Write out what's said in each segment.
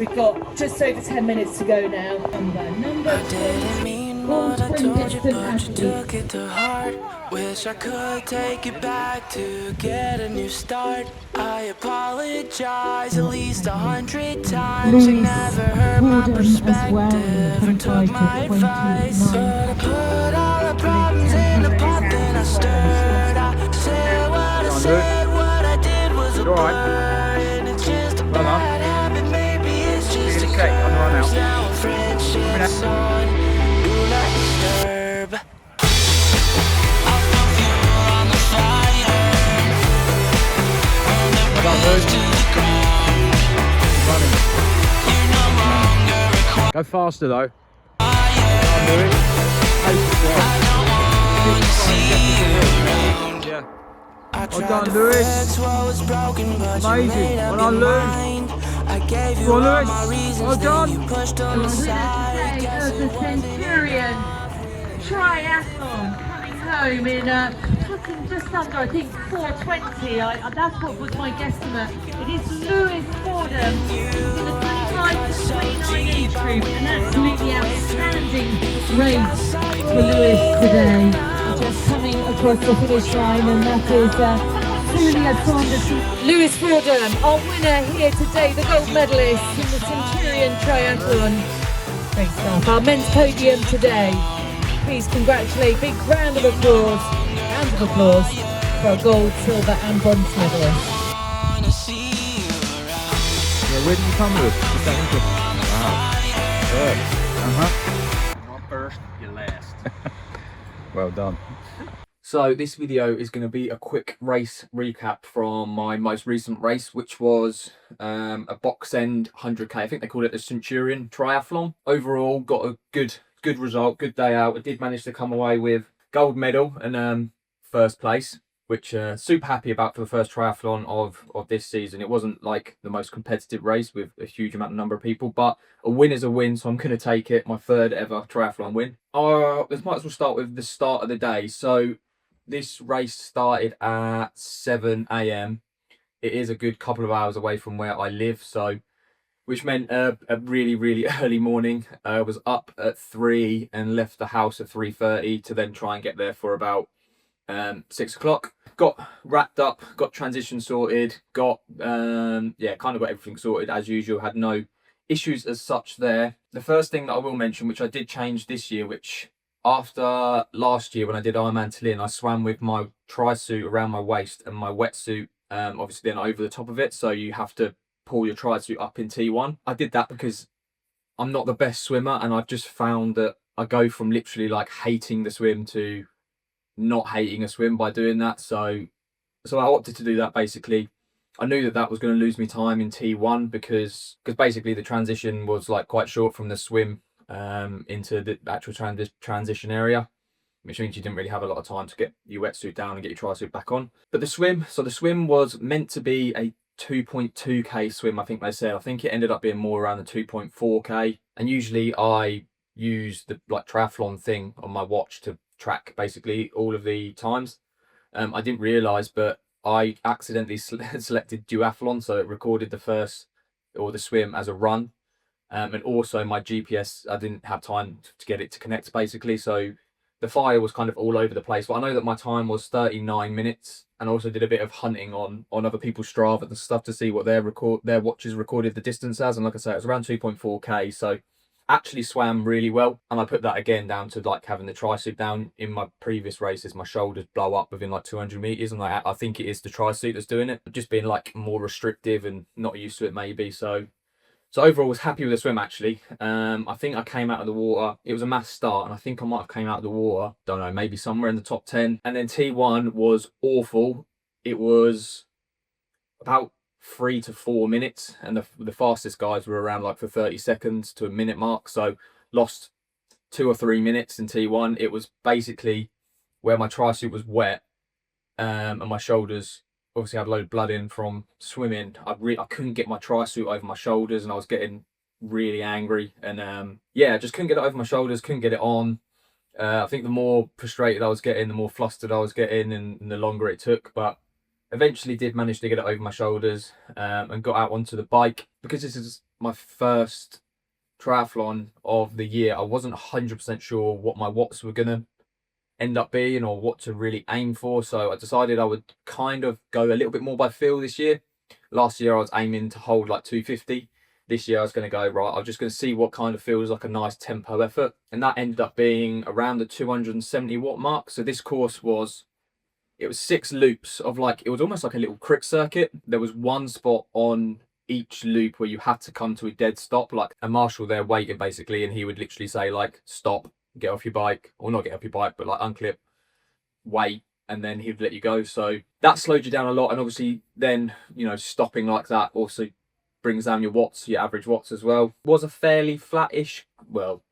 We've got just over 10 minutes to go now. Number 20, all sprint distance athlete. Wish I could take it back to get a new start. I apologize at least 100 times. You never heard my perspective or took my advice. But I put all the problems in a pot, then I stirred. I said what I said, what I did was a blur. And it's just a bad habit, maybe it's just a curse. Now friendship's on, do not disturb. Go faster though. Yeah. Well done, Lewis. Amazing. Well done, Lewis. Go on, Lewis. Well done. The winner today of the Centurion Triathlon, coming home in just under, I think, 4:20. That's what was my guesstimate. It is Lewis Fordham in the 25 to 29 age group. An absolutely outstanding race for Lewis today. Just coming across the finish line, and that is Julia Saunders. Lewis Fordham, our winner here today, the gold medalist in the Centurion Triathlon. Great stuff. Our men's podium today. Please congratulate, big round of applause for our gold, silver and bronze medalist. Yeah, where did you come with? Is that interesting? Wow. Good. Not first, you last. Well done. So this video is going to be a quick race recap from my most recent race, which was a Box End 100k. I think they called it the Centurion Triathlon. Overall, got a good result, good day out. I did manage to come away with gold medal and first place, which super happy about for the first triathlon of this season. It wasn't like the most competitive race with a huge number of people, but a win is a win, so I'm going to take it. My third ever triathlon win. Let's might as well start with the start of the day. So this race started at 7 AM. It is a good couple of hours away from where I live, so which meant a really early morning. I was up at 3 and left the house at 3:30 to then try and get there for about 6 o'clock. Got wrapped up, got transition sorted, got kind of got everything sorted as usual. Had no issues as such there. The first thing that I will mention, which I did change this year, which after last year when I did Ironman Tallinn, I swam with my tri-suit around my waist and my wetsuit obviously then over the top of it, so you have to pull your tri-suit up in T1. I did that because I'm not the best swimmer, and I've just found that I go from literally like hating the swim to not hating a swim by doing that. So I opted to do that. Basically, I knew that was going to lose me time in T1 because basically the transition was like quite short from the swim into the actual transition area, which means you didn't really have a lot of time to get your wetsuit down and get your tri-suit back on. But the swim was meant to be a 2.2k swim, I think they said. I think it ended up being more around the 2.4k, and usually I use the like triathlon thing on my watch to track basically all of the times. I didn't realize, but I accidentally selected duathlon, so it recorded the swim as a run, and also my GPS, I didn't have time to get it to connect basically, so the file was kind of all over the place. But I know that my time was 39 minutes, and I also did a bit of hunting on other people's Strava and stuff to see what their watches recorded the distance as, and like I say, it was around 2.4k, so actually swam really well. And I put that again down to like having the tri-suit down. In my previous races, my shoulders blow up within like 200 meters, and like I think it is the tri-suit that's doing it, just being like more restrictive and not used to it maybe. So overall, I was happy with the swim actually. I think I came out of the water, it was a mass start, and I think I might have came out of the water, don't know, maybe somewhere in the top 10. And then T1 was awful. It was about 3 to 4 minutes, and the fastest guys were around like for 30 seconds to a minute mark, so lost 2 or 3 minutes in T1. It was basically where my tri-suit was wet, and my shoulders obviously had a load of blood in from swimming. I couldn't get my tri-suit over my shoulders, and I was getting really angry, and I just couldn't get it over my shoulders, couldn't get it on. I think the more frustrated I was getting, the more flustered I was getting, and the longer it took. But eventually did manage to get it over my shoulders, and got out onto the bike. Because this is my first triathlon of the year, I wasn't 100% sure what my watts were gonna end up being or what to really aim for. So I decided I would kind of go a little bit more by feel this year. Last year I was aiming to hold like 250. This year I was going to go, right, I'm just going to see what kind of feels like a nice tempo effort. And that ended up being around the 270 watt mark. So this course was, it was 6 loops of like, it was almost like a little crick circuit. There was one spot on each loop where you had to come to a dead stop, like a marshal there waiting basically, and he would literally say like, stop, get off your bike, or not get off your bike, but like unclip, wait, and then he'd let you go. So that slowed you down a lot. And obviously then, you know, stopping like that also brings down your watts, your average watts as well. It was a fairly flat-ish, well,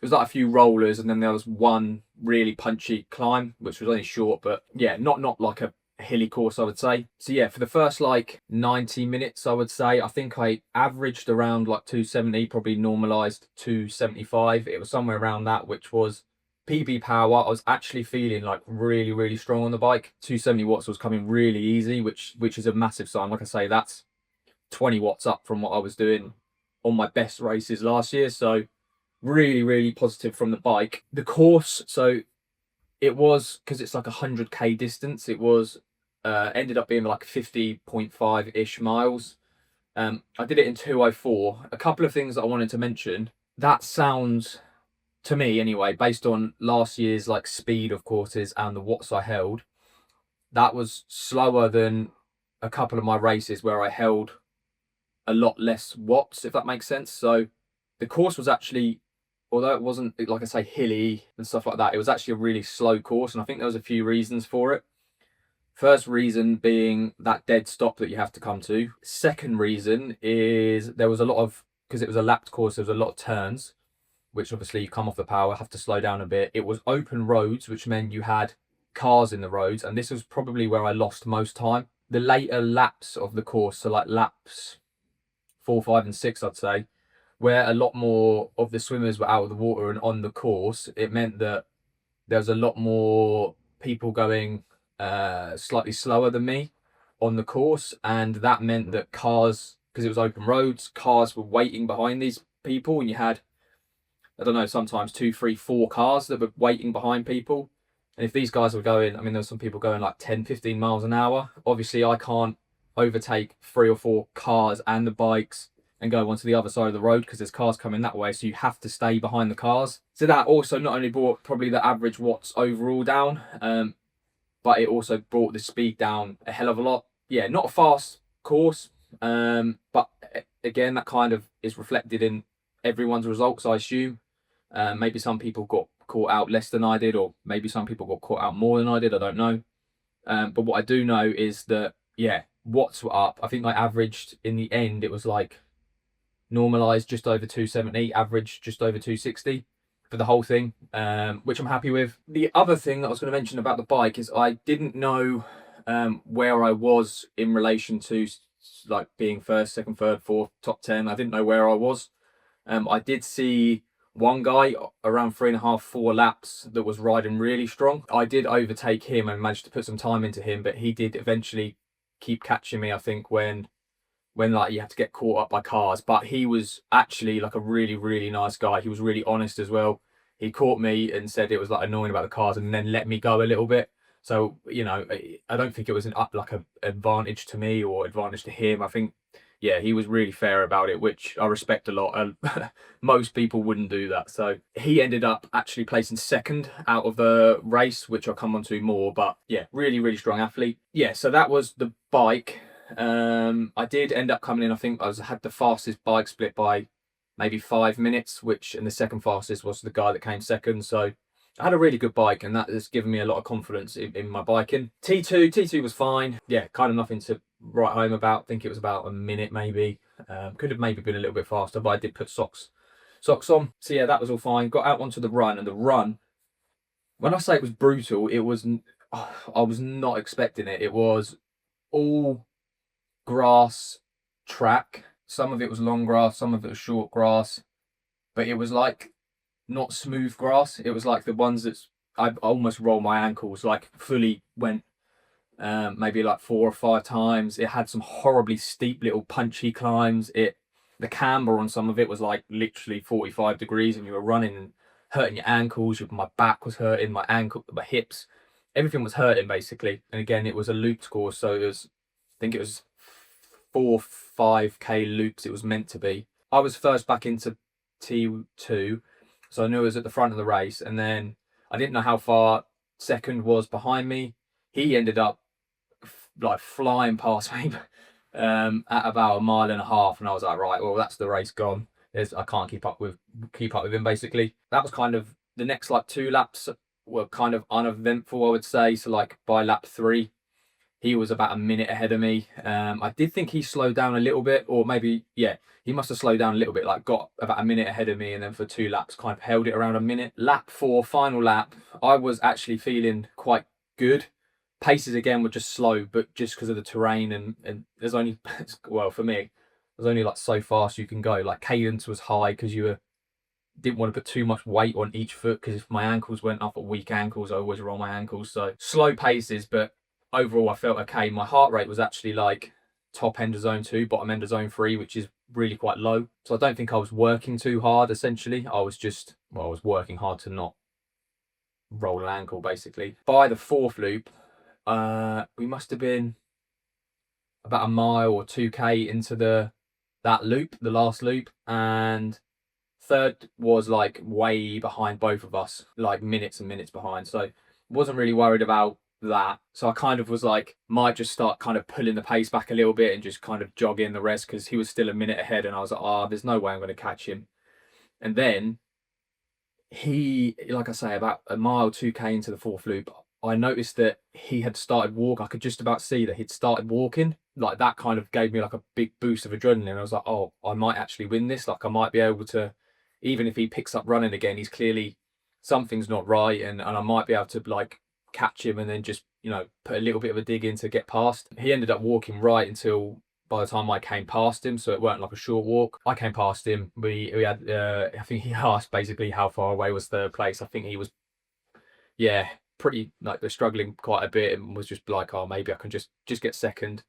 it was like a few rollers, and then there was one really punchy climb, which was only short, but yeah, not like a hilly course, I would say. So yeah, for the first like 90 minutes, I would say, I think I averaged around like 270, probably normalized 275. It was somewhere around that, which was PB power. I was actually feeling like really strong on the bike. 270 watts was coming really easy, which is a massive sign. Like I say, that's 20 watts up from what I was doing on my best races last year. So really positive from the bike. The course, so it was, because it's like 100k distance, it was ended up being like 50.5-ish miles. I did it in 2:04. A couple of things that I wanted to mention. That sounds, to me anyway, based on last year's like speed of courses and the watts I held, that was slower than a couple of my races where I held a lot less watts, if that makes sense. So the course was actually, although it wasn't, like I say, hilly and stuff like that, it was actually a really slow course, and I think there was a few reasons for it. First reason being that dead stop that you have to come to. Second reason is there was a lot of, because it was a lapped course, there was a lot of turns, which obviously you come off the power, have to slow down a bit. It was open roads, which meant you had cars in the roads, and this was probably where I lost most time. The later laps of the course, so like laps 4, 5 and 6, I'd say, where a lot more of the swimmers were out of the water and on the course, it meant that there was a lot more people going slightly slower than me on the course, and that meant that cars, because it was open roads, cars were waiting behind these people, and you had, I don't know, sometimes 2, 3, 4 cars that were waiting behind people. And if these guys were going, I mean, there were some people going like 10, 15 miles an hour. Obviously, I can't overtake 3 or 4 cars and the bikes and go onto the other side of the road because there's cars coming that way. So you have to stay behind the cars. So that also not only brought probably the average watts overall down, but it also brought the speed down a hell of a lot. Yeah, not a fast course, but again, that kind of is reflected in everyone's results, I assume. Maybe some people got caught out less than I did, or maybe some people got caught out more than I did, I don't know. But what I do know is that, yeah, watts were up. I think I averaged, in the end, it was like normalized just over 270, average just over 260 for the whole thing, which I'm happy with. The other thing that I was going to mention about the bike is I didn't know where I was in relation to like being first, second, third, fourth, top 10. I didn't know where I was. I did see one guy around 3.5, 4 laps that was riding really strong. I did overtake him and managed to put some time into him, but he did eventually keep catching me, I think, when like you had to get caught up by cars. But he was actually like a really nice guy. He was really honest as well. He caught me and said it was like annoying about the cars and then let me go a little bit. So, you know, I don't think it was an advantage to me or advantage to him. I think, yeah, he was really fair about it, which I respect a lot. And most people wouldn't do that. So he ended up actually placing second out of the race, which I'll come on to more. But yeah, really strong athlete. Yeah, so that was the bike. I did end up coming in, I think I had the fastest bike split by maybe 5 minutes, and the second fastest was the guy that came second. So I had a really good bike, and that has given me a lot of confidence in my biking. T2 was fine. Yeah, kind of nothing to write home about. I think it was about a minute maybe. Could have maybe been a little bit faster, but I did put socks on. So yeah, that was all fine. Got out onto the run, and the run, when I say it was brutal, it was, I was not expecting it. It was all grass track. Some of it was long grass, some of it was short grass, but it was like not smooth grass. It was like the ones that's, I almost rolled my ankles, like fully went maybe like 4 or 5 times. It had some horribly steep little punchy climbs. the camber on some of it was like literally 45 degrees, and you were running and hurting your ankles. My back was hurting, my hips, everything was hurting basically. And again, it was a looped course, so I think it was 4-5k loops it was meant to be. I was first back into T2, so I knew I was at the front of the race, and then I didn't know how far second was behind me. He ended up like flying past me at about 1.5 miles, and I was like, right, well, that's the race gone. I can't keep up with him basically. That was kind of the next like 2 laps were kind of uneventful, I would say. So like by lap 3, he was about a minute ahead of me. I did think he slowed down a little bit, or maybe, yeah, he must have slowed down a little bit, like got about a minute ahead of me, and then for 2 laps kind of held it around a minute. Lap 4, final lap, I was actually feeling quite good. Paces again were just slow, but just because of the terrain, and there's only, well, for me, there's only like so fast you can go. Like cadence was high because didn't want to put too much weight on each foot, because if my ankles went up at weak ankles, I always roll my ankles. So slow paces, but overall I felt okay. My heart rate was actually like top end of zone 2, bottom end of zone 3, which is really quite low. So I don't think I was working too hard essentially. I was working hard to not roll an ankle basically. By the 4th loop, we must have been about 1 mile or 2k into that loop, the last loop, and third was like way behind both of us, like minutes and minutes behind. So wasn't really worried about that. So I kind of was like, might just start kind of pulling the pace back a little bit and just kind of jog in the rest, because he was still a minute ahead, and I was like, oh, there's no way I'm going to catch him. And then he, like I say, about 1 mile 2k into the 4th loop, I noticed that he had started walking. I could just about see that he'd started walking. Like that kind of gave me like a big boost of adrenaline. I was like, oh, I might actually win this. Like I might be able to, even if he picks up running again, he's clearly, something's not right, and I might be able to like catch him and then just, you know, put a little bit of a dig in to get past. He ended up walking right until by the time I came past him, so it weren't like a short walk. I came past him. We had, I think he asked basically how far away was 3rd place. I think he was, yeah, pretty, like they're struggling quite a bit, and was just like, oh, maybe I can just get second.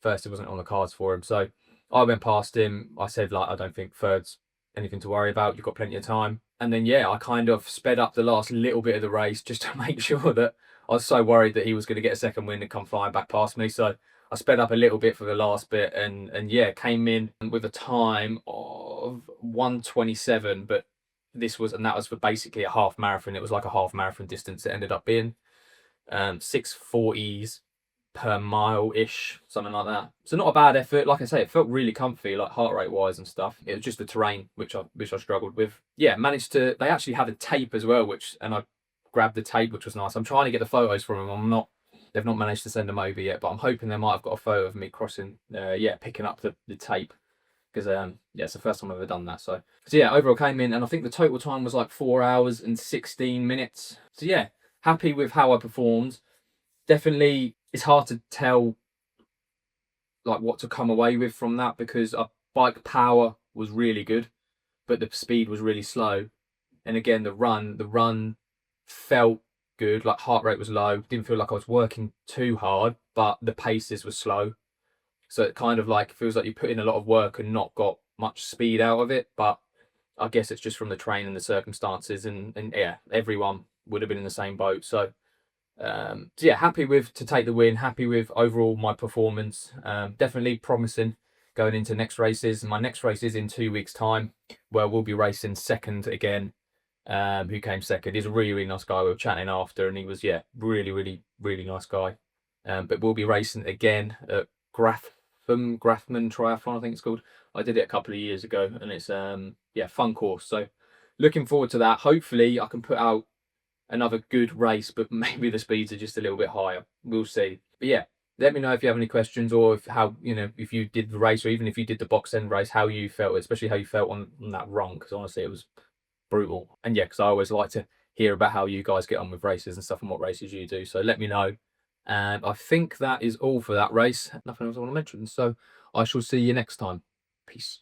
First, it wasn't on the cards for him, so I went past him. I said, like, I don't think third's anything to worry about, you've got plenty of time. And then yeah, I kind of sped up the last little bit of the race just to make sure that, I was so worried that he was going to get a second win and come flying back past me. So I sped up a little bit for the last bit, and yeah, came in with a time of 1:27, but that was for basically a half marathon. It was like a half marathon distance it ended up being. 6:40s per mile-ish, something like that. So not a bad effort. Like I say, it felt really comfy, like heart rate wise and stuff. It was just the terrain which I struggled with. Yeah, managed to, they actually had a tape as well, and I grabbed the tape, which was nice. I'm trying to get the photos from them. They've not managed to send them over yet, but I'm hoping they might have got a photo of me crossing, picking up the tape, because yeah, it's the first time I've ever done that. So yeah, overall came in, and I think the total time was like 4 hours and 16 minutes. So yeah, happy with how I performed. Definitely, it's hard to tell like what to come away with from that, because our bike power was really good, but the speed was really slow. And again, the run felt good, like heart rate was low, didn't feel like I was working too hard, but the paces were slow. So it kind of like feels like you put in a lot of work and not got much speed out of it. But I guess it's just from the train and the circumstances, and yeah, everyone would have been in the same boat. So yeah, happy to take the win, happy with overall my performance. Definitely promising going into next races. My next race is in 2 weeks time, where we'll be racing second again. Who came second? He's a really, really nice guy. We were chatting after, and he was, yeah, really, really, really nice guy. But we'll be racing again at Grafman Triathlon, I think it's called. I did it a couple of years ago, and it's yeah, fun course. So looking forward to that. Hopefully I can put out another good race, but maybe the speeds are just a little bit higher. We'll see. But yeah, let me know if you have any questions, or if you did the race, or even if you did the Box End race, how you felt, especially how you felt on that run, because honestly it was brutal. And yeah, because I always like to hear about how you guys get on with races and stuff, and what races you do. So let me know. And I think that is all for that race. Nothing else I want to mention. So I shall see you next time. Peace.